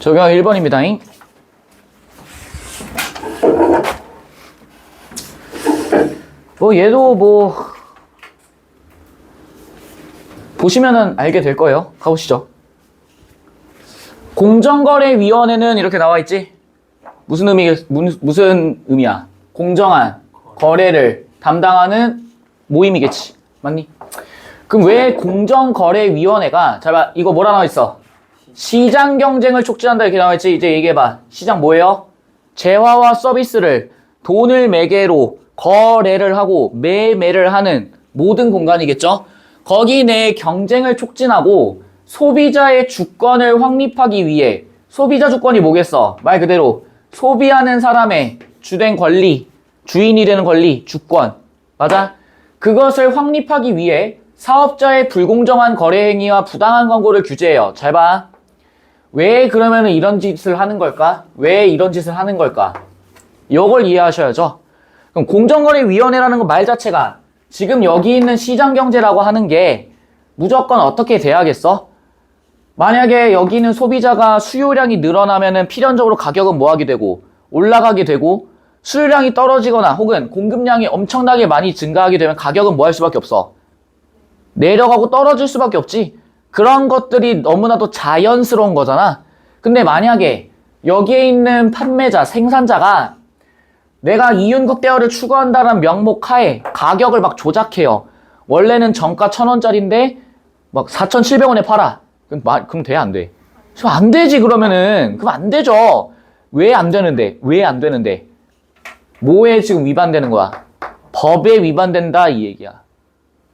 적용 1번입니다. 얘도 보시면은 알게 될 거예요. 가보시죠. 공정거래위원회는 이렇게 나와 있지? 무슨 의미야? 공정한 거래를 담당하는 모임이겠지. 맞니? 그럼 왜 공정거래위원회가, 잘 봐, 이거 뭐라 나와 있어? 시장 경쟁을 촉진한다 이렇게 나와 있지? 이제 얘기해봐. 시장 뭐예요? 재화와 서비스를 돈을 매개로 거래를 하고 매매를 하는 모든 공간이겠죠? 거기 내에 경쟁을 촉진하고 소비자의 주권을 확립하기 위해, 소비자 주권이 뭐겠어? 말 그대로 소비하는 사람의 주된 권리, 주인이 되는 권리, 주권. 맞아? 그것을 확립하기 위해 사업자의 불공정한 거래 행위와 부당한 광고를 규제해요. 잘 봐. 왜 그러면 이런 짓을 하는 걸까? 왜 이런 짓을 하는 걸까? 이걸 이해하셔야죠. 그럼 공정거래위원회라는 거 말 자체가 지금 여기 있는 시장경제라고 하는 게 무조건 어떻게 돼야겠어? 만약에 여기는 소비자가 수요량이 늘어나면은 필연적으로 가격은 뭐하게 되고 올라가게 되고, 수요량이 떨어지거나 혹은 공급량이 엄청나게 많이 증가하게 되면 가격은 뭐 할 수밖에 없어? 내려가고 떨어질 수밖에 없지. 그런 것들이 너무나도 자연스러운 거잖아. 근데 만약에 여기에 있는 판매자, 생산자가 내가 이윤국 대여를 추구한다는 명목 하에 가격을 막 조작해요. 원래는 정가 1,000원짜리인데 막 4,700원에 팔아. 그럼 돼, 안 돼? 안 되지, 그러면은. 그럼 안 되죠. 왜 안 되는데? 왜 안 되는데? 뭐에 지금 위반되는 거야? 법에 위반된다, 이 얘기야.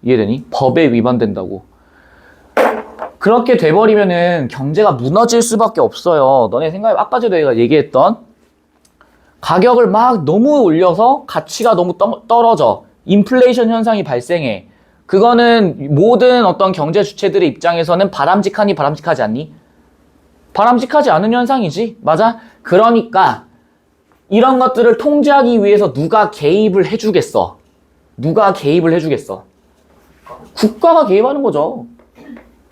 이해되니? 법에 위반된다고. 그렇게 돼버리면은 경제가 무너질 수밖에 없어요. 너네 생각해. 아까 전에 내가 얘기했던 가격을 막 너무 올려서 가치가 너무 떨어져. 인플레이션 현상이 발생해. 그거는 모든 어떤 경제 주체들의 입장에서는 바람직하니 바람직하지 않니? 바람직하지 않은 현상이지. 맞아? 그러니까 이런 것들을 통제하기 위해서 누가 개입을 해주겠어? 누가 개입을 해주겠어? 국가가 개입하는 거죠.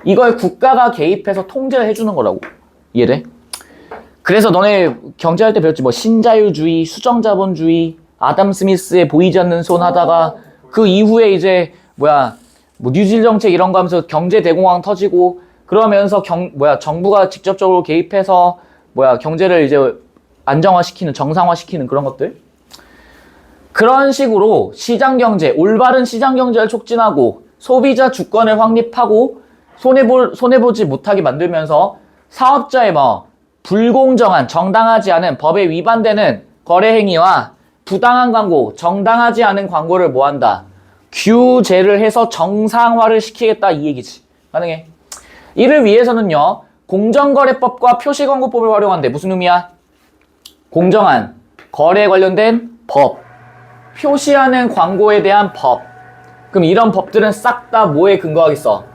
이걸 국가가 개입해서 통제를 해주는 거라고. 이해돼? 그래서 너네 경제할 때 배웠지. 신자유주의, 수정자본주의, 아담 스미스의 보이지 않는 손 하다가 그 이후에 이제 뉴질 정책 이런 거 하면서 경제 대공황 터지고, 그러면서 정부가 직접적으로 개입해서 경제를 이제 안정화시키는, 정상화시키는 그런 것들. 그런 식으로 시장경제, 올바른 시장경제를 촉진하고 소비자 주권을 확립하고 손해보지 못하게 만들면서 사업자의 불공정한, 정당하지 않은, 법에 위반되는 거래 행위와 부당한 광고, 정당하지 않은 광고를 뭐한다? 규제를 해서 정상화를 시키겠다, 이 얘기지. 가능해? 이를 위해서는요, 공정거래법과 표시광고법을 활용한대. 무슨 의미야? 공정한 거래에 관련된 법, 표시하는 광고에 대한 법. 그럼 이런 법들은 싹 다 뭐에 근거하겠어?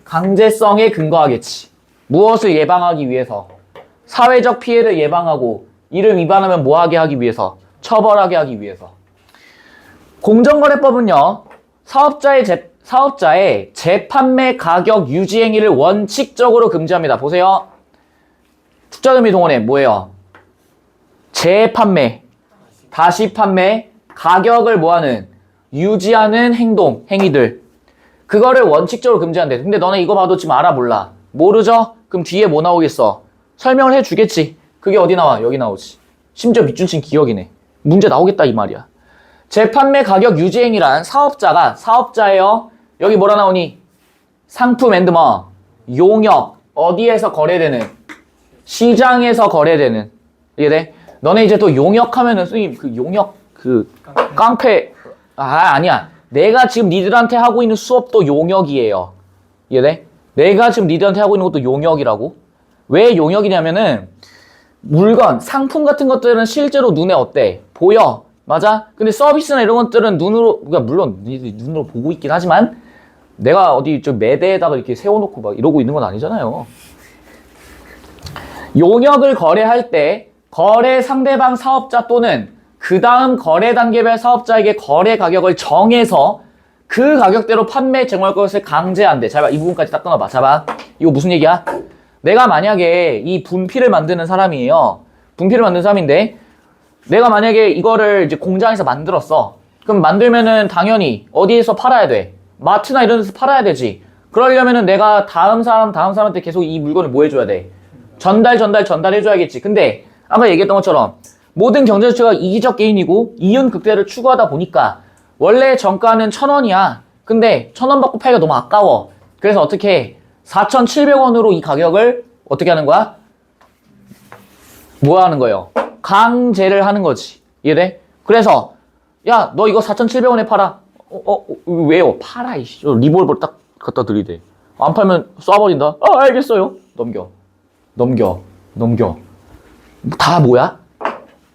강제성에 근거하겠지. 무엇을 예방하기 위해서? 사회적 피해를 예방하고, 이를 위반하면 뭐하게 하기 위해서? 처벌하게 하기 위해서. 공정거래법은요, 사업자의 재판매 가격 유지 행위를 원칙적으로 금지합니다. 보세요. 투자금이 동원해 뭐예요? 재판매, 다시 판매, 가격을 뭐하는? 유지하는 행위들. 그거를 원칙적으로 금지한대. 근데 너네 이거 봐도 지금 알아 몰라? 모르죠? 그럼 뒤에 뭐 나오겠어? 설명을 해주겠지. 그게 어디 나와? 여기 나오지. 심지어 밑줄 친 기억이네. 문제 나오겠다 이 말이야. 재판매 가격 유지 행위란 사업자예요. 여기 뭐라 나오니? 상품 앤드 용역. 어디에서 거래되는? 시장에서 거래되는. 이해돼? 너네 이제 또 용역하면은 선생님 그 용역 깡패 아니야. 내가 지금 니들한테 하고 있는 수업도 용역이에요. 이해돼? 내가 지금 니들한테 하고 있는 것도 용역이라고. 왜 용역이냐면은 물건, 상품 같은 것들은 실제로 눈에 어때? 보여. 맞아? 근데 서비스나 이런 것들은 그러니까 물론 니들이 눈으로 보고 있긴 하지만 내가 어디 좀 매대에다가 이렇게 세워놓고 막 이러고 있는 건 아니잖아요. 용역을 거래할 때 거래 상대방 사업자 또는 그 다음 거래 단계별 사업자에게 거래 가격을 정해서 그 가격대로 판매 제공할 것을 강제한대. 잘 봐. 이 부분까지 딱 끊어봐. 자 봐. 이거 무슨 얘기야? 내가 만약에 이 분필을 만드는 사람이에요. 분필을 만드는 사람인데 내가 만약에 이거를 이제 공장에서 만들었어. 그럼 만들면은 당연히 어디에서 팔아야 돼? 마트나 이런 데서 팔아야 되지. 그러려면은 내가 다음 사람한테 계속 이 물건을 뭐 해줘야 돼? 전달해줘야겠지. 근데 아까 얘기했던 것처럼 모든 경제 주체가 이기적 개인이고 이윤극대를 추구하다 보니까 원래 정가는 1,000원이야. 근데 1,000원 받고 팔기가 너무 아까워. 그래서 어떻게 해? 4,700원으로 이 가격을 어떻게 하는 거야? 뭐 하는 거예요? 강제를 하는 거지. 이해돼? 그래서 야, 너 이거 4,700원에 팔아. 왜요? 팔아, 이씨. 리볼버 딱 갖다 들이대. 안 팔면 쏴버린다. 알겠어요. 넘겨. 다 뭐야?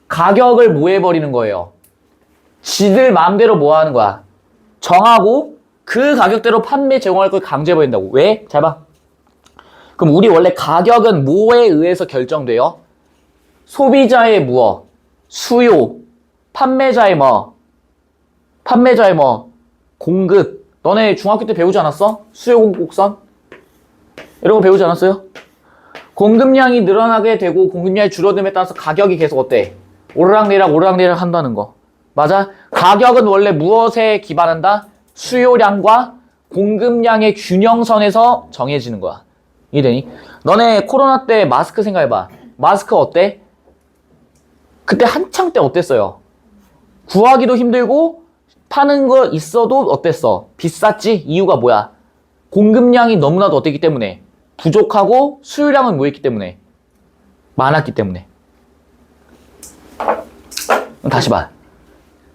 가격을 뭐 해버리는 거예요? 지들 마음대로 뭐 하는 거야? 정하고 그 가격대로 판매 제공할 걸 강제해버린다고. 왜? 잘 봐. 그럼 우리 원래 가격은 뭐에 의해서 결정돼요? 소비자의 무엇? 수요. 판매자의 뭐? 공급. 너네 중학교 때 배우지 않았어? 수요 공급곡선? 이런 거 배우지 않았어요? 공급량이 늘어나게 되고 공급량이 줄어듦에 따라서 가격이 계속 어때? 오르락내리락 한다는 거. 맞아? 가격은 원래 무엇에 기반한다? 수요량과 공급량의 균형선에서 정해지는 거야. 이해되니? 너네 코로나 때 마스크 생각해봐. 마스크 어때? 그때 한창 때 어땠어요? 구하기도 힘들고 파는 거 있어도 어땠어? 비쌌지? 이유가 뭐야? 공급량이 너무나도 어땠기 때문에 부족하고 수요량은 뭐였기 때문에? 많았기 때문에. 다시 봐.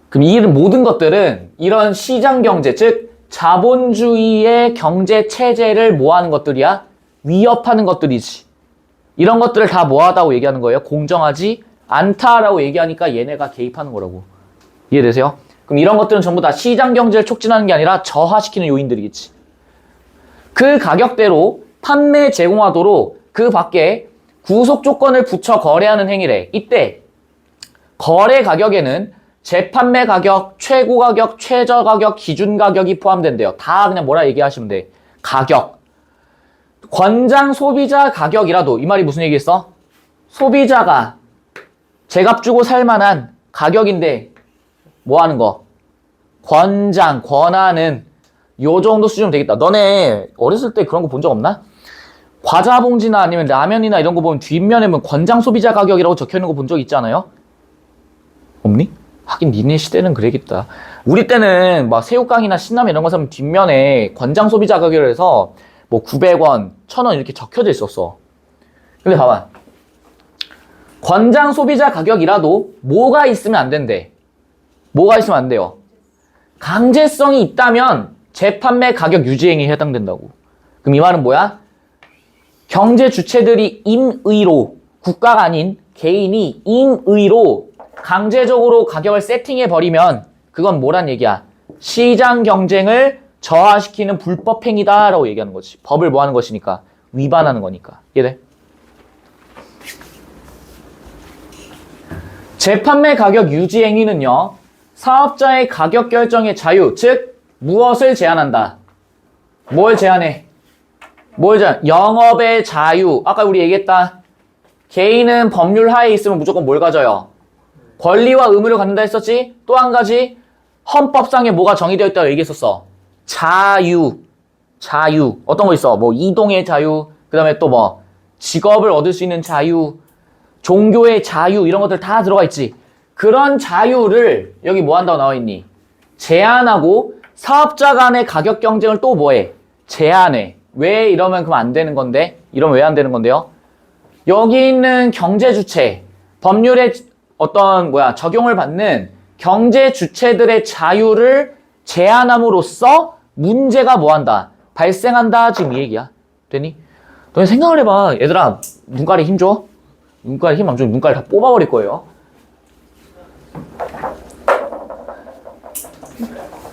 그럼 이 모든 것들은 이런 시장 경제, 즉 자본주의의 경제 체제를 뭐하는 것들이야? 위협하는 것들이지. 이런 것들을 다 뭐하다고 얘기하는 거예요? 공정하지 않다라고 얘기하니까 얘네가 개입하는 거라고. 이해되세요? 그럼 이런 것들은 전부 다 시장 경제를 촉진하는 게 아니라 저하시키는 요인들이겠지. 그 가격대로 판매 제공하도록 그 밖에 구속 조건을 붙여 거래하는 행위래. 이때 거래 가격에는 재판매 가격, 최고 가격, 최저 가격, 기준 가격이 포함된대요. 다 그냥 뭐라 얘기하시면 돼. 가격. 권장 소비자 가격이라도 이 말이 무슨 얘기겠어? 소비자가 제값 주고 살 만한 가격인데 뭐 하는 거? 권하는 요 정도 수준은 되겠다. 너네 어렸을 때 그런 거 본 적 없나? 과자 봉지나 아니면 라면이나 이런 거 보면 뒷면에 보면 권장 소비자 가격이라고 적혀 있는 거 본 적 있지 않아요? 없니? 하긴 니네 시대는 그래야겠다. 우리 때는 막 새우깡이나 신라면 이런 거 사면 뒷면에 권장 소비자 가격을 해서 뭐 900원, 1,000원 이렇게 적혀져 있었어. 근데 봐봐. 권장 소비자 가격이라도 뭐가 있으면 안 된대. 뭐가 있으면 안 돼요? 강제성이 있다면 재판매 가격 유지행위에 해당된다고. 그럼 이 말은 뭐야? 경제 주체들이 임의로, 국가가 아닌 개인이 임의로 강제적으로 가격을 세팅해버리면 그건 뭐란 얘기야? 시장 경쟁을 저하시키는 불법 행위다라고 얘기하는 거지. 법을 뭐 하는 것이니까? 위반하는 거니까. 이해돼? 재판매 가격 유지 행위는요. 사업자의 가격 결정의 자유, 즉 무엇을 제한한다? 뭘 제한해? 영업의 자유. 아까 우리 얘기했다. 개인은 법률 하에 있으면 무조건 뭘 가져요? 권리와 의무를 갖는다 했었지? 또 한 가지 헌법상에 뭐가 정의되어 있다고 얘기했었어. 자유. 어떤 거 있어? 뭐 이동의 자유, 그 다음에 또 뭐 직업을 얻을 수 있는 자유, 종교의 자유 이런 것들 다 들어가 있지. 그런 자유를 여기 뭐 한다고 나와 있니? 제한하고 사업자 간의 가격 경쟁을 또 뭐해? 제한해. 왜 이러면 그럼 안 되는 건데? 이러면 왜 안 되는 건데요? 여기 있는 경제 주체, 법률의 적용을 받는 경제 주체들의 자유를 제한함으로써 문제가 뭐 한다? 발생한다. 지금 이 얘기야. 되니? 너네 생각을 해봐. 얘들아, 눈깔에 힘 줘? 눈깔에 힘 안 주면 눈깔 다 뽑아버릴 거예요.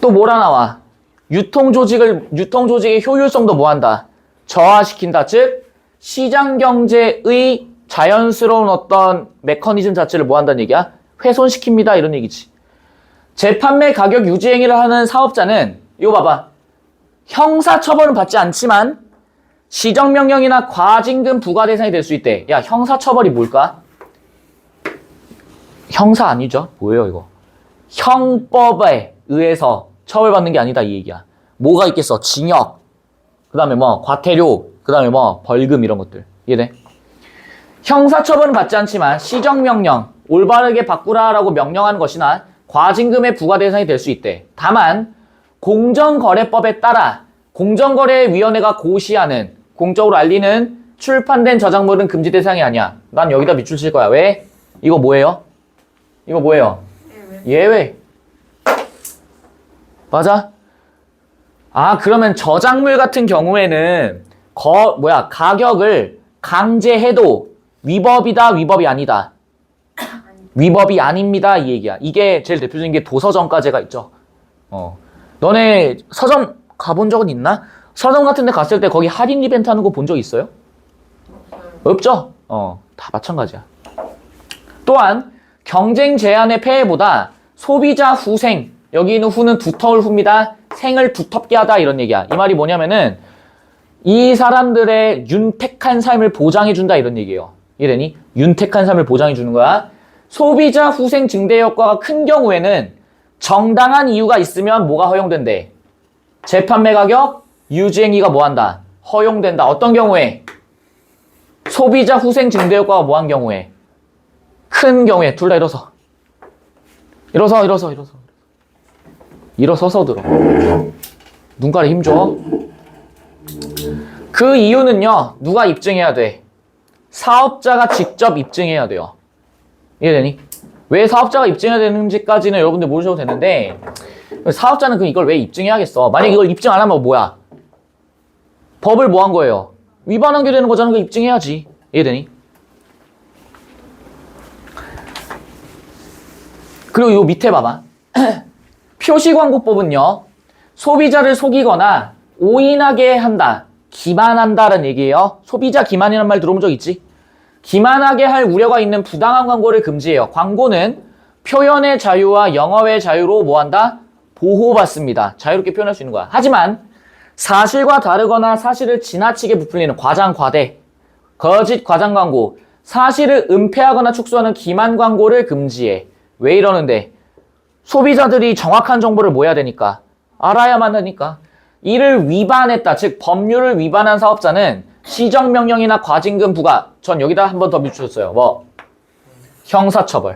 또 뭐라 나와? 유통조직의 효율성도 뭐 한다? 저하시킨다. 즉, 시장 경제의 자연스러운 어떤 메커니즘 자체를 뭐 한다는 얘기야? 훼손시킵니다. 이런 얘기지. 재판매 가격 유지 행위를 하는 사업자는 이거 봐봐. 형사처벌은 받지 않지만 시정명령이나 과징금 부과 대상이 될 수 있대. 야, 형사처벌이 뭘까? 형사 아니죠? 뭐예요 이거? 형법에 의해서 처벌받는 게 아니다 이 얘기야. 뭐가 있겠어? 징역, 그 다음에 뭐 과태료, 그 다음에 뭐 벌금 이런 것들. 이해돼? 형사처벌은 받지 않지만 시정명령, 올바르게 바꾸라라고 명령하는 것이나 과징금의 부과 대상이 될 수 있대. 다만 공정거래법에 따라 공정거래위원회가 고시하는, 공적으로 알리는 출판된 저작물은 금지 대상이 아니야. 난 여기다 밑줄 칠 거야. 왜? 이거 뭐예요? 이거 뭐예요? 예외. 맞아? 아, 그러면 저작물 같은 경우에는 가격을 강제해도 위법이다, 위법이 아니다. 위법이 아닙니다 이 얘기야. 이게 제일 대표적인 게 도서정가제가 있죠. 너네 서점 가본 적은 있나? 서점 같은 데 갔을 때 거기 할인 이벤트 하는 거 본 적 있어요? 없죠? 다 마찬가지야. 또한 경쟁 제한의 폐해보다 소비자 후생, 여기 있는 후는 두터울 후입니다. 생을 두텁게 하다 이런 얘기야. 이 말이 뭐냐면은 이 사람들의 윤택한 삶을 보장해준다 이런 얘기예요. 이래니? 윤택한 삶을 보장해주는 거야. 소비자 후생 증대 효과가 큰 경우에는 정당한 이유가 있으면 뭐가 허용된대? 재판매 가격, 유지행위가 뭐한다? 허용된다. 어떤 경우에? 소비자 후생 증대 효과가 뭐한 경우에? 큰 경우에. 둘 다 일어서. 일어서서 들어. 눈가에 힘줘. 그 이유는요, 누가 입증해야 돼? 사업자가 직접 입증해야 돼요. 이해되니? 왜 사업자가 입증해야 되는지까지는 여러분들 모르셔도 되는데, 사업자는 그럼 이걸 왜 입증해야겠어? 만약 이걸 입증 안 하면 뭐야? 법을 뭐 한 거예요? 위반하게 되는 거잖아. 그거 입증해야지. 이해되니? 그리고 요 밑에 봐봐. 표시광고법은요, 소비자를 속이거나 오인하게 한다, 기만한다라는 얘기예요. 소비자 기만이라는 말 들어본 적 있지? 기만하게 할 우려가 있는 부당한 광고를 금지해요. 광고는 표현의 자유와 영업의 자유로 뭐한다? 보호받습니다. 자유롭게 표현할 수 있는 거야. 하지만 사실과 다르거나 사실을 지나치게 부풀리는 과장, 과대, 거짓 과장 광고, 사실을 은폐하거나 축소하는 기만 광고를 금지해. 왜 이러는데? 소비자들이 정확한 정보를 뭐 해야 되니까? 알아야만 하니까. 이를 위반했다, 즉 법률을 위반한 사업자는 시정명령이나 과징금 부과, 전 여기다 한 번 더 밑줄였어요. 뭐? 형사처벌.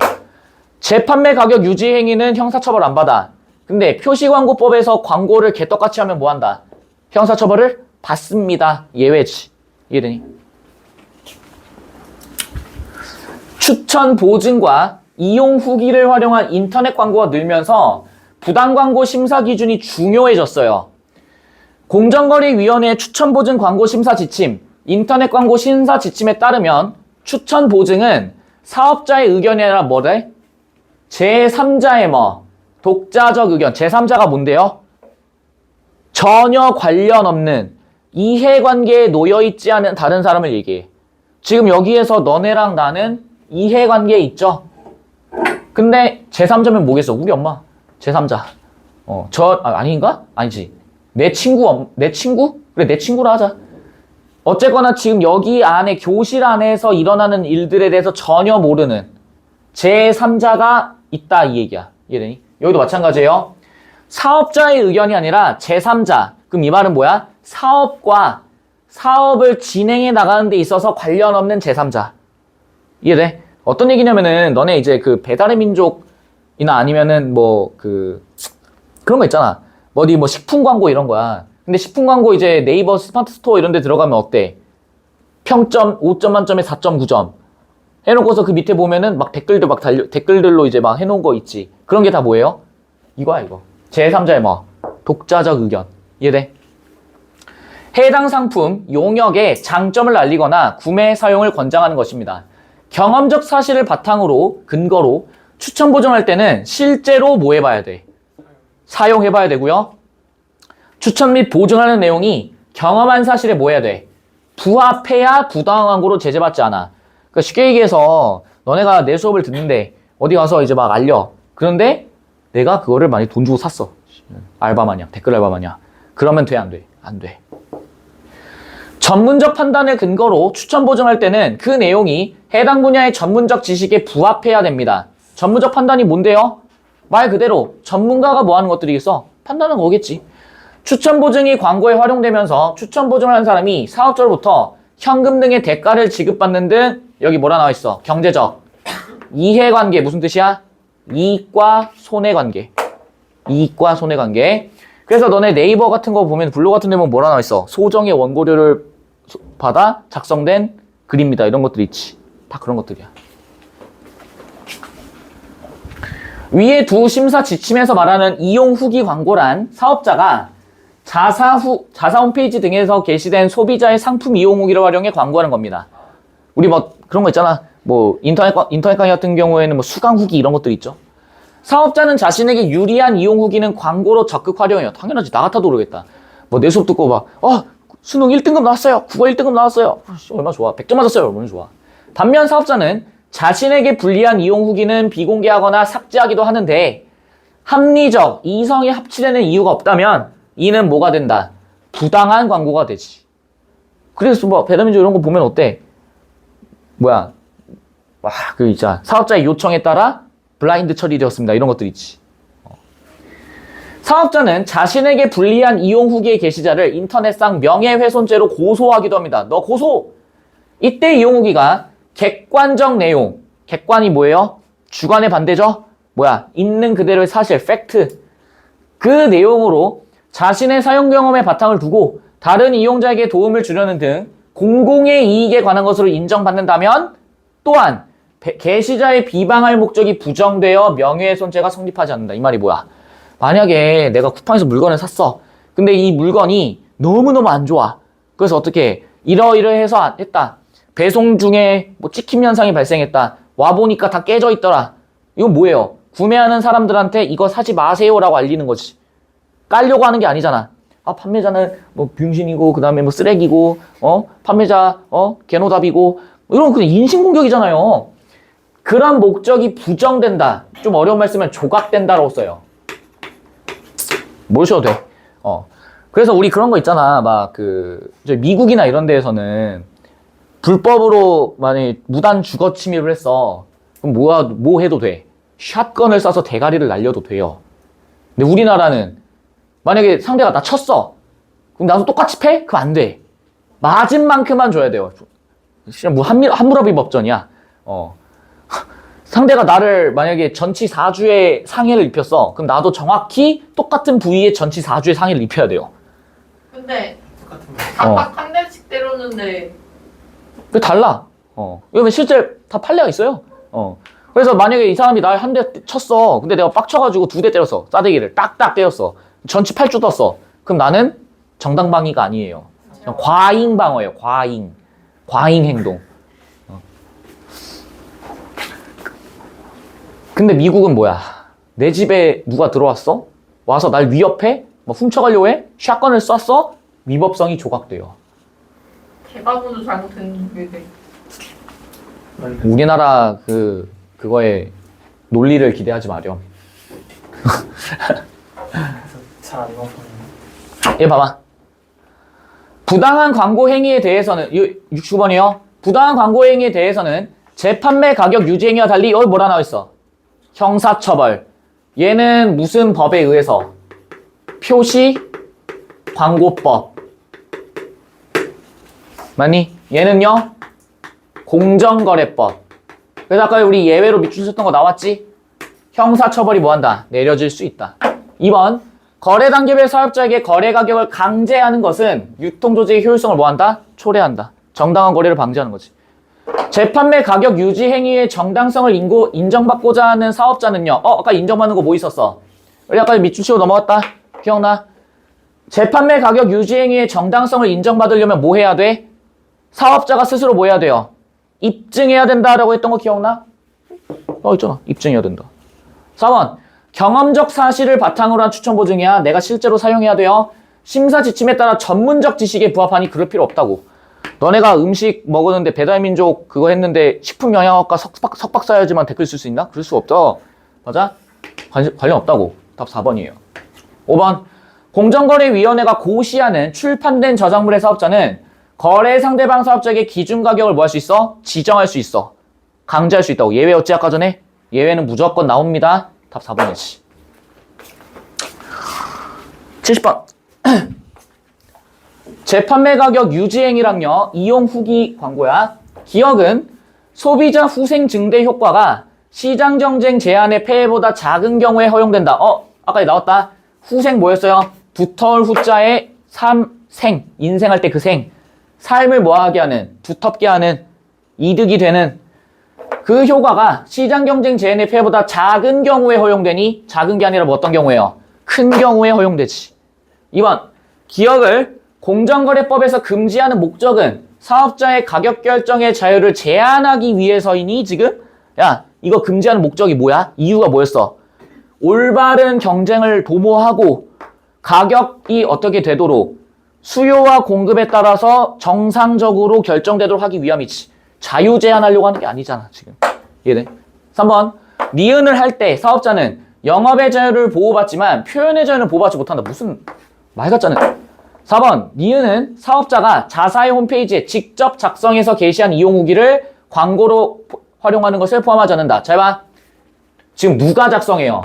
재판매 가격 유지 행위는 형사처벌 안 받아. 근데 표시광고법에서 광고를 개떡같이 하면 뭐 한다? 형사처벌을 받습니다. 예외지. 이해되니? 추천 보증과 이용 후기를 활용한 인터넷 광고가 늘면서 부당광고 심사 기준이 중요해졌어요. 공정거래위원회의 추천보증 광고 심사 지침, 인터넷 광고 심사 지침에 따르면 추천보증은 사업자의 의견이 아니라 뭐래? 제3자의 뭐? 독자적 의견. 제3자가 뭔데요? 전혀 관련 없는 이해관계에 놓여있지 않은 다른 사람을 얘기해. 지금 여기에서 너네랑 나는 이해관계에 있죠? 근데 제3자면 뭐겠어? 우리 엄마. 제3자. 아닌가? 아니지. 내 친구? 그래, 내 친구라 하자. 어쨌거나 지금 여기 안에, 교실 안에서 일어나는 일들에 대해서 전혀 모르는 제3자가 있다 이 얘기야. 이해되니? 여기도 마찬가지예요. 사업자의 의견이 아니라 제3자. 그럼 이 말은 뭐야? 사업과 사업을 진행해 나가는 데 있어서 관련 없는 제3자. 이해돼? 어떤 얘기냐면은 너네 이제 그 배달의 민족이나 아니면은 그런 거 있잖아. 어디 뭐 식품 광고 이런 거야. 근데 식품 광고 이제 네이버 스마트 스토어 이런 데 들어가면 어때? 평점 5점 만점에 4.9점 해놓고서 그 밑에 보면은 막 댓글들로 이제 막 해놓은 거 있지. 그런 게 다 뭐예요? 이거야, 이거. 제3자의 뭐? 독자적 의견. 이해돼? 해당 상품, 용역의 장점을 알리거나 구매 사용을 권장하는 것입니다. 경험적 사실을 근거로 추천 보증할 때는 실제로 뭐 해봐야 돼? 사용해봐야 되고요. 추천 및 보증하는 내용이 경험한 사실에 뭐 해야 돼? 부합해야 부당한 광고로 제재받지 않아. 그러니까 쉽게 얘기해서 너네가 내 수업을 듣는데 어디 가서 이제 막 알려. 그런데 내가 그거를 많이 돈 주고 샀어. 알바 마냥, 댓글 알바 마냥. 그러면 돼, 안 돼? 안 돼. 전문적 판단을 근거로 추천 보증할 때는 그 내용이 해당 분야의 전문적 지식에 부합해야 됩니다. 전문적 판단이 뭔데요? 말 그대로 전문가가 뭐 하는 것들이겠어? 판단하는 거겠지. 추천 보증이 광고에 활용되면서 추천 보증을 한 사람이 사업자로부터 현금 등의 대가를 지급받는 등 여기 뭐라 나와 있어? 경제적 이해관계. 무슨 뜻이야? 이익과 손해관계. 이익과 손해관계. 그래서 너네 네이버 같은 거 보면 블로그 같은 데 보면 뭐라 나와 있어? 소정의 원고료를 받아 작성된 글입니다. 이런 것들 있지. 다 그런 것들이야. 위에 두 심사 지침에서 말하는 이용 후기 광고란 사업자가 자사 홈페이지 등에서 게시된 소비자의 상품 이용 후기를 활용해 광고하는 겁니다. 우리 뭐 그런 거 있잖아. 뭐 인터넷 강의 같은 경우에는 뭐 수강 후기 이런 것들 있죠. 사업자는 자신에게 유리한 이용 후기는 광고로 적극 활용해요. 당연하지. 나 같아도 그러겠다. 뭐 내 수업 듣고 막 수능 1등급 나왔어요. 국어 1등급 나왔어요. 얼마나 좋아. 100점 맞았어요. 얼마나 좋아. 반면 사업자는 자신에게 불리한 이용 후기는 비공개하거나 삭제하기도 하는데 합리적, 이성이 합치되는 이유가 없다면 이는 뭐가 된다? 부당한 광고가 되지. 그래서 뭐 배달민족 이런 거 보면 어때? 뭐야? 그 있잖아. 사업자의 요청에 따라 블라인드 처리되었습니다. 이런 것들 있지. 사업자는 자신에게 불리한 이용 후기의 게시자를 인터넷상 명예훼손죄로 고소하기도 합니다. 너 고소! 이때 이용 후기가 객관적 내용. 객관이 뭐예요? 주관의 반대죠? 있는 그대로의 사실, 팩트. 그 내용으로 자신의 사용 경험에 바탕을 두고 다른 이용자에게 도움을 주려는 등 공공의 이익에 관한 것으로 인정받는다면 또한 게시자의 비방할 목적이 부정되어 명예훼손죄가 성립하지 않는다. 이 말이 뭐야? 만약에 내가 쿠팡에서 물건을 샀어. 근데 이 물건이 너무너무 안 좋아. 그래서 어떻게 이러이러해서 했다. 배송 중에 뭐 찍힘 현상이 발생했다. 와보니까 다 깨져 있더라. 이건 뭐예요? 구매하는 사람들한테 이거 사지 마세요라고 알리는 거지. 깔려고 하는 게 아니잖아. 판매자는 뭐 병신이고 그 다음에 뭐 쓰레기고 판매자 개노답이고 이런 그냥 인신공격이잖아요. 그런 목적이 부정된다. 좀 어려운 말 쓰면 조각된다라고 써요. 모르셔도 돼. 그래서 우리 그런 거 있잖아. 미국이나 이런 데에서는 불법으로 만약에 무단 주거 침입을 했어. 그럼 뭐 해도 돼. 샷건을 쏴서 대가리를 날려도 돼요. 근데 우리나라는 만약에 상대가 나 쳤어. 그럼 나도 똑같이 패? 그럼 안 돼. 맞은 만큼만 줘야 돼요. 뭐 함무라비 법전이야. 상대가 나를 만약에 전치 4주의 상해를 입혔어. 그럼 나도 정확히 똑같은 부위의 전치 4주의 상해를 입혀야 돼요. 근데 각각 한 대씩 때렸는데 그 달라. 왜냐면 실제 다 판례가 있어요. 그래서 만약에 이 사람이 날 한 대 쳤어. 근데 내가 빡쳐가지고 2대 때렸어. 싸대기를 딱딱 때렸어. 전치 8주 떴어. 그럼 나는 정당방위가 아니에요. 과잉방어예요. 과잉 행동. 근데 미국은 뭐야? 내 집에 누가 들어왔어? 와서 날 위협해? 뭐 훔쳐가려고 해? 샷건을 쐈어? 위법성이 조각돼요. 개바보도 잘못했는데. 우리나라 그거에 논리를 기대하지 마렴. 잘 안 나오네. 얘 봐봐. 부당한 광고 행위에 대해서는 69번이요. 부당한 광고 행위에 대해서는 재판매 가격 유지 행위와 달리 여기 뭐라 나와 있어? 형사처벌. 얘는 무슨 법에 의해서? 표시 광고법. 맞니? 얘는요? 공정거래법. 그래서 아까 우리 예외로 밑줄 쳤던 거 나왔지? 형사처벌이 뭐한다? 내려질 수 있다. 2번. 거래 단계별 사업자에게 거래 가격을 강제하는 것은 유통조직의 효율성을 뭐한다? 초래한다. 정당한 거래를 방지하는 거지. 재판매 가격 유지 행위의 정당성을 인정받고자 하는 사업자는요. 아까 인정받는 거 뭐 있었어? 우리 아까 밑줄 치고 넘어갔다. 기억나? 재판매 가격 유지 행위의 정당성을 인정받으려면 뭐 해야 돼? 사업자가 스스로 뭐 해야 돼요? 입증해야 된다라고 했던 거 기억나? 있잖아. 입증해야 된다. 4번. 경험적 사실을 바탕으로 한 추천 보증이야. 내가 실제로 사용해야 돼요. 심사 지침에 따라 전문적 지식에 부합하니 그럴 필요 없다고. 너네가 음식 먹었는데 배달민족 그거 했는데 식품영양학과 석박 써야지만 댓글 쓸 수 있나? 그럴 수 없죠. 맞아? 관련 없다고. 답 4번이에요. 5번. 공정거래위원회가 고시하는 출판된 저작물의 사업자는 거래 상대방 사업자에게 기준 가격을 뭐 할 수 있어? 지정할 수 있어. 강제할 수 있다고. 예외 어찌 아까 전에? 예외는 무조건 나옵니다. 답 4번이지. 70번. 재판매 가격 유지행위랑요. 이용 후기 광고야. 기억은 소비자 후생 증대 효과가 시장 경쟁 제한의 폐해보다 작은 경우에 허용된다. 아까 나왔다. 후생 뭐였어요? 두터울 후자에 생. 인생할 때 그 생. 삶을 뭐하게 하는, 두텁게 하는, 이득이 되는 그 효과가 시장 경쟁 제한의 폐해보다 작은 경우에 허용되니 작은 게 아니라 뭐 어떤 경우에요? 큰 경우에 허용되지. 2번. 기억을 공정거래법에서 금지하는 목적은 사업자의 가격 결정의 자유를 제한하기 위해서이니 지금 야 이거 금지하는 목적이 뭐야? 이유가 뭐였어? 올바른 경쟁을 도모하고 가격이 어떻게 되도록 수요와 공급에 따라서 정상적으로 결정되도록 하기 위함이지. 자유 제한하려고 하는 게 아니잖아 지금. 이해돼? 3번. 니은을 할 때 사업자는 영업의 자유를 보호받지만 표현의 자유는 보호받지 못한다. 무슨 말 같잖아. 4번. 니은은 사업자가 자사의 홈페이지에 직접 작성해서 게시한 이용 후기를 광고로 활용하는 것을 포함하지 않는다. 잘 봐. 지금 누가 작성해요?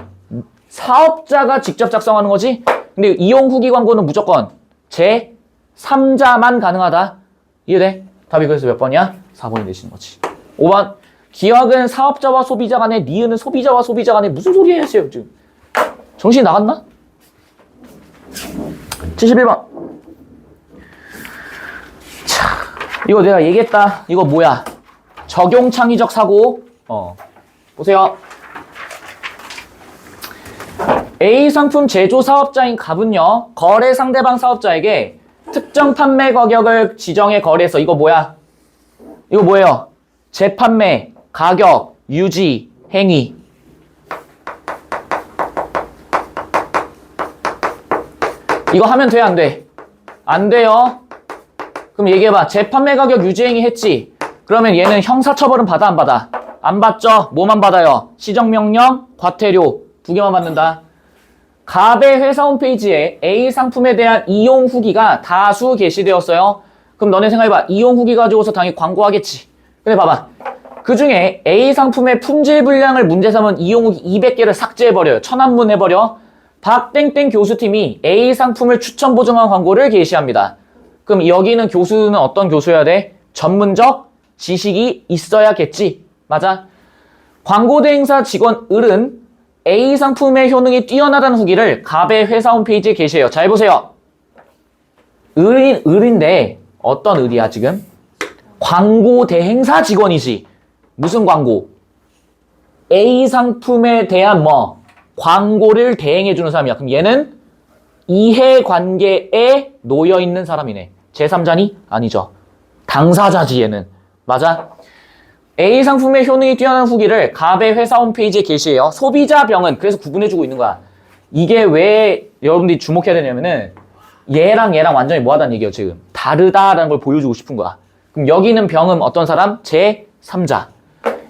사업자가 직접 작성하는 거지? 근데 이용 후기 광고는 무조건 제3자만 가능하다. 이해돼? 답이 그래서 몇 번이야? 4번이 되시는 거지. 5번. 기억은 사업자와 소비자 간에, 니은은 소비자와 소비자 간에 무슨 소리 하세요 지금? 정신 나갔나? 71번. 자, 이거 내가 얘기했다. 이거 뭐야? 적용 창의적 사고. 보세요. A 상품 제조 사업자인 갑은요, 거래 상대방 사업자에게 특정 판매 가격을 지정해 거래해서 이거 뭐야? 이거 뭐예요? 재판매, 가격, 유지, 행위. 이거 하면 돼, 안 돼? 안 돼요. 그럼 얘기해봐. 재판매 가격 유지 행위 했지? 그러면 얘는 형사처벌은 받아, 안 받아? 안 받죠? 뭐만 받아요? 시정명령, 과태료 두 개만 받는다. 갑의 회사 홈페이지에 A 상품에 대한 이용 후기가 다수 게시되었어요. 그럼 너네 생각해봐. 이용 후기 가지고서 당연히 광고하겠지. 근데 봐봐. 그 중에 A 상품의 품질 불량을 문제 삼은 이용 후기 200개를 삭제해버려요. 천안문해버려. 박땡땡 교수팀이 A 상품을 추천 보증한 광고를 게시합니다. 그럼 여기는 교수는 어떤 교수여야 돼? 전문적 지식이 있어야겠지. 맞아? 광고 대행사 직원 을은 A 상품의 효능이 뛰어나다는 후기를 갑의 회사 홈페이지에 게시해요. 잘 보세요. 을인데 어떤 을이야 지금? 광고 대행사 직원이지. 무슨 광고? A 상품에 대한 뭐 광고를 대행해주는 사람이야. 그럼 얘는 이해관계에 놓여있는 사람이네. 제3자니? 아니죠. 당사자지 얘는. 맞아? A 상품의 효능이 뛰어난 후기를 갑의 회사 홈페이지에 게시해요. 소비자병은 그래서 구분해주고 있는 거야. 이게 왜 여러분들이 주목해야 되냐면은 얘랑 완전히 뭐하다는 얘기예요 지금. 다르다라는 걸 보여주고 싶은 거야. 그럼 여기는 병은 어떤 사람? 제3자.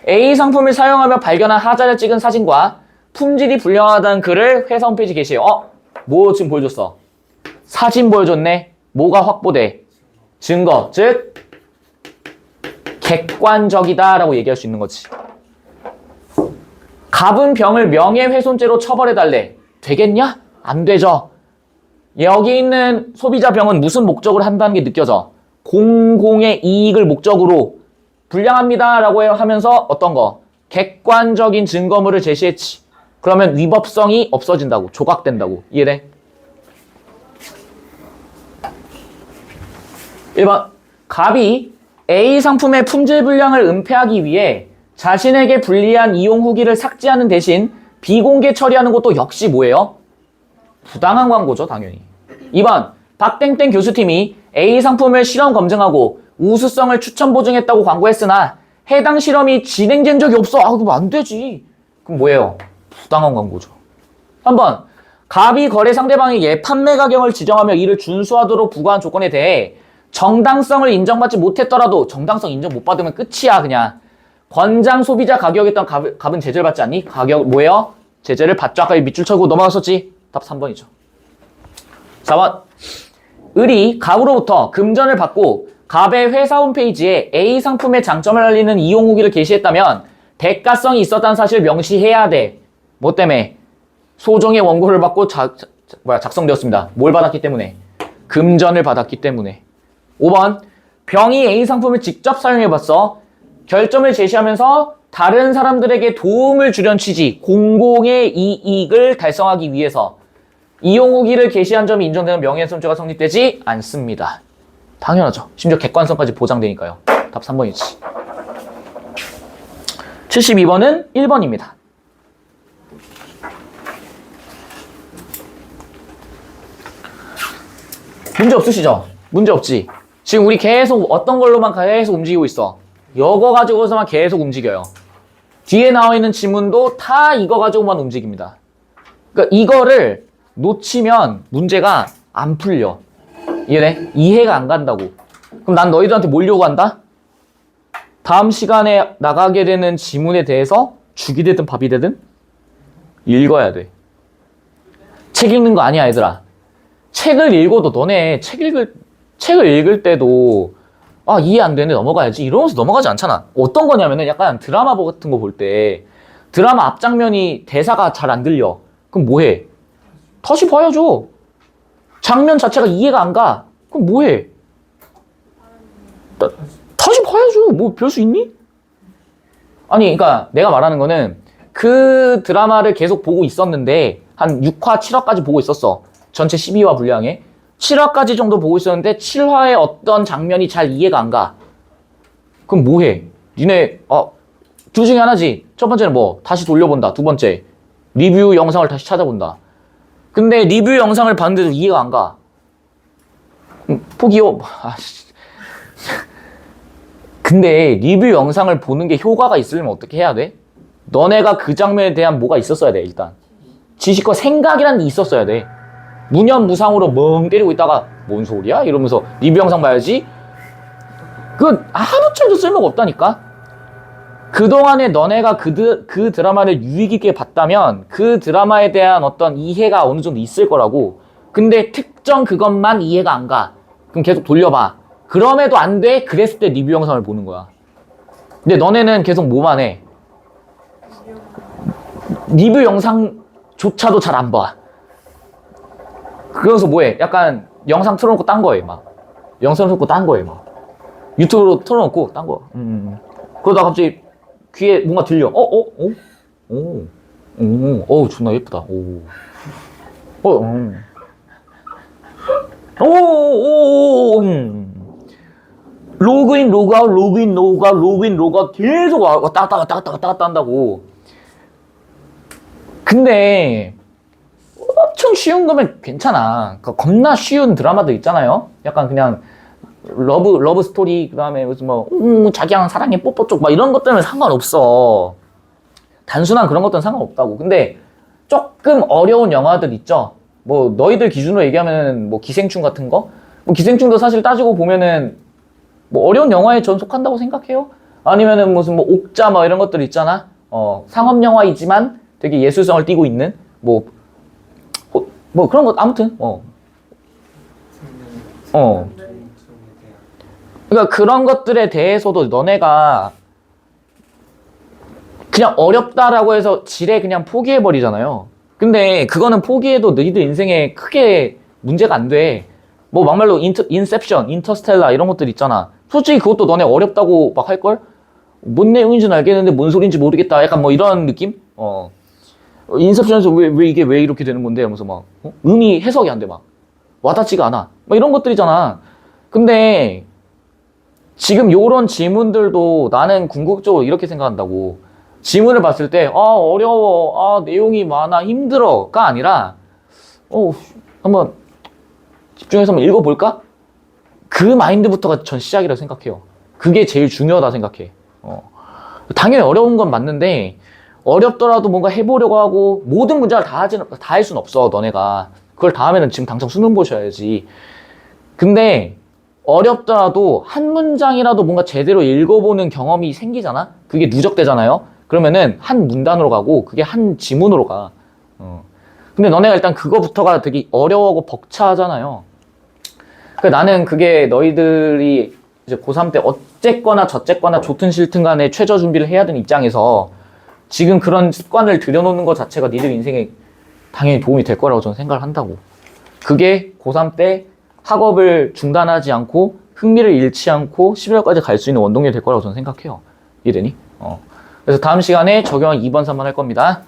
A 상품을 사용하며 발견한 하자를 찍은 사진과 품질이 불량하다는 글을 회사 홈페이지에 게시해요. 뭐 지금 보여줬어? 사진 보여줬네. 뭐가 확보돼? 증거. 즉 객관적이다라고 얘기할 수 있는 거지. 갑은 병을 명예훼손죄로 처벌해달래. 되겠냐? 안 되죠. 여기 있는 소비자 병은 무슨 목적으로 한다는 게 느껴져? 공공의 이익을 목적으로 불량합니다라고 하면서 어떤 거? 객관적인 증거물을 제시했지. 그러면 위법성이 없어진다고. 조각된다고. 이해돼? 1번. 갑이 A 상품의 품질 불량을 은폐하기 위해 자신에게 불리한 이용 후기를 삭제하는 대신 비공개 처리하는 것도 역시 뭐예요? 부당한 광고죠, 당연히. 2번. 박땡땡 교수팀이 A 상품을 실험 검증하고 우수성을 추천 보증했다고 광고했으나 해당 실험이 진행된 적이 없어. 그럼 안 되지. 그럼 뭐예요? 부당한 광고죠. 3번. 갑이 거래 상대방에게 판매 가격을 지정하며 이를 준수하도록 부과한 조건에 대해 정당성을 인정받지 못했더라도 정당성 인정 못 받으면 끝이야 그냥. 권장 소비자 가격이었던 갑은 제재를 받지 않니? 가격 뭐예요? 제재를 받죠. 아까 밑줄 쳐고 넘어갔었지? 답 3번이죠. 4번. 을이 갑으로부터 금전을 받고 갑의 회사 홈페이지에 A 상품의 장점을 알리는 이용 후기를 게시했다면 대가성이 있었다는 사실을 명시해야 돼. 뭐 때문에? 소정의 원고를 받고 작성되었습니다. 뭘 받았기 때문에? 금전을 받았기 때문에. 5번. 병이 A 상품을 직접 사용해봤어. 결점을 제시하면서 다른 사람들에게 도움을 주려는 취지, 공공의 이익을 달성하기 위해서 이용 후기를 게시한 점이 인정되는 명예훼손죄가 성립되지 않습니다. 당연하죠. 심지어 객관성까지 보장되니까요. 답 3번이지. 72번은 1번입니다. 문제 없으시죠? 문제 없지? 지금 우리 계속 어떤 걸로만 계속 움직이고 있어. 이거 가지고서만 계속 움직여요. 뒤에 나와 있는 지문도 다 이거 가지고만 움직입니다. 그러니까 이거를 놓치면 문제가 안 풀려. 이해돼? 이해가 안 간다고. 그럼 난 너희들한테 뭘 요구한다? 다음 시간에 나가게 되는 지문에 대해서 죽이 되든 밥이 되든 읽어야 돼. 책 읽는 거 아니야, 얘들아. 책을 읽어도 너네 책을 읽을 때도 아, 이해 안 되는데 넘어가야지 이러면서 넘어가지 않잖아. 어떤 거냐면은 약간 드라마 같은 거 볼 때 드라마 앞장면이 대사가 잘 안 들려. 그럼 뭐해? 다시 봐야죠. 장면 자체가 이해가 안 가. 그럼 뭐해? 다시 봐야죠. 뭐 별 수 있니? 아니, 그러니까 내가 말하는 거는 그 드라마를 계속 보고 있었는데 한 6화, 7화까지 보고 있었어. 전체 12화 분량에. 7화까지 정도 보고 있었는데 7화의 어떤 장면이 잘 이해가 안 가. 그럼 뭐해? 니네 둘 중에 하나지. 첫 번째는 뭐 다시 돌려본다. 두 번째 리뷰 영상을 다시 찾아본다. 근데 리뷰 영상을 봤는데도 이해가 안 가. 포기요. 근데 리뷰 영상을 보는 게 효과가 있으려면 어떻게 해야 돼? 너네가 그 장면에 대한 뭐가 있었어야 돼. 일단 지식과 생각이라는 게 있었어야 돼. 무념무상으로 멍 때리고 있다가 뭔 소리야? 이러면서 리뷰 영상 봐야지? 그건 아무짝도 쓸모가 없다니까? 그동안에 너네가 그 드라마를 유익 있게 봤다면 그 드라마에 대한 어떤 이해가 어느 정도 있을 거라고. 근데 특정 그것만 이해가 안 가. 그럼 계속 돌려봐. 그럼에도 안 돼? 그랬을 때 리뷰 영상을 보는 거야. 근데 너네는 계속 뭐만 해? 리뷰 영상조차도 잘 안 봐. 그래서 뭐해? 약간 영상 틀어놓고 딴 거해, 막. 영상 틀어놓고 딴 거해, 막. 유튜브로 틀어놓고 딴 거. 그러다가 갑자기 귀에 뭔가 들려. 존나 예쁘다. 로그인, 로그아웃, 로그인, 로그아웃, 로그인, 로그아웃 계속 왔다 갔다 한다고. 근데 엄청 쉬운 거면 괜찮아. 겁나 쉬운 드라마들 있잖아요. 약간 그냥 러브 스토리, 그 다음에 무슨 자기랑 사랑해 뽀뽀 쪽 막 이런 것들은 상관없어. 단순한 그런 것들은 상관없다고. 근데 조금 어려운 영화들 있죠. 뭐 너희들 기준으로 얘기하면 뭐 기생충 같은 거. 뭐 기생충도 사실 따지고 보면은 뭐 어려운 영화에 전 속한다고 생각해요. 아니면은 무슨 뭐 옥자 뭐 이런 것들 있잖아. 상업 영화이지만 되게 예술성을 띠고 있는 뭐 그런 것 아무튼 그러니까 그런 것들에 대해서도 너네가 그냥 어렵다라고 해서 지레 그냥 포기해버리잖아요. 근데 그거는 포기해도 너희들 인생에 크게 문제가 안 돼. 뭐 막말로 인셉션, 인터스텔라 이런 것들 있잖아. 솔직히 그것도 너네 어렵다고 막 할걸? 뭔 내용인지는 알겠는데 뭔 소리인지 모르겠다. 약간 뭐 이런 느낌? 인셉션에서 왜 이게 왜 이렇게 되는 건데? 하면서 막 의미 해석이 안 돼. 막 와닿지가 않아. 막 이런 것들이잖아. 근데 지금 요런 질문들도 나는 궁극적으로 이렇게 생각한다고. 지문을 봤을 때 어려워, 내용이 많아, 힘들어가 아니라 한번 집중해서 한번 읽어볼까? 그 마인드부터가 전 시작이라고 생각해요. 그게 제일 중요하다 생각해. 당연히 어려운 건 맞는데 어렵더라도 뭔가 해보려고 하고 모든 문제를 다 할 수는 없어. 너네가 그걸 다 하면은 지금 당장 수능 보셔야지. 근데 어렵더라도 한 문장이라도 뭔가 제대로 읽어보는 경험이 생기잖아? 그게 누적되잖아요? 그러면은 한 문단으로 가고 그게 한 지문으로 가. 근데 너네가 일단 그거부터가 되게 어려워하고 벅차잖아요. 그러니까 나는 그게 너희들이 이제 고3 때 어쨌거나 저쨌거나 좋든 싫든 간에 최저 준비를 해야 되는 입장에서 지금 그런 습관을 들여놓는 것 자체가 니들 인생에 당연히 도움이 될 거라고 저는 생각을 한다고. 그게 고3 때 학업을 중단하지 않고 흥미를 잃지 않고 11월까지 갈 수 있는 원동력이 될 거라고 저는 생각해요. 이해되니? 그래서 다음 시간에 적용 2번, 3번 할 겁니다.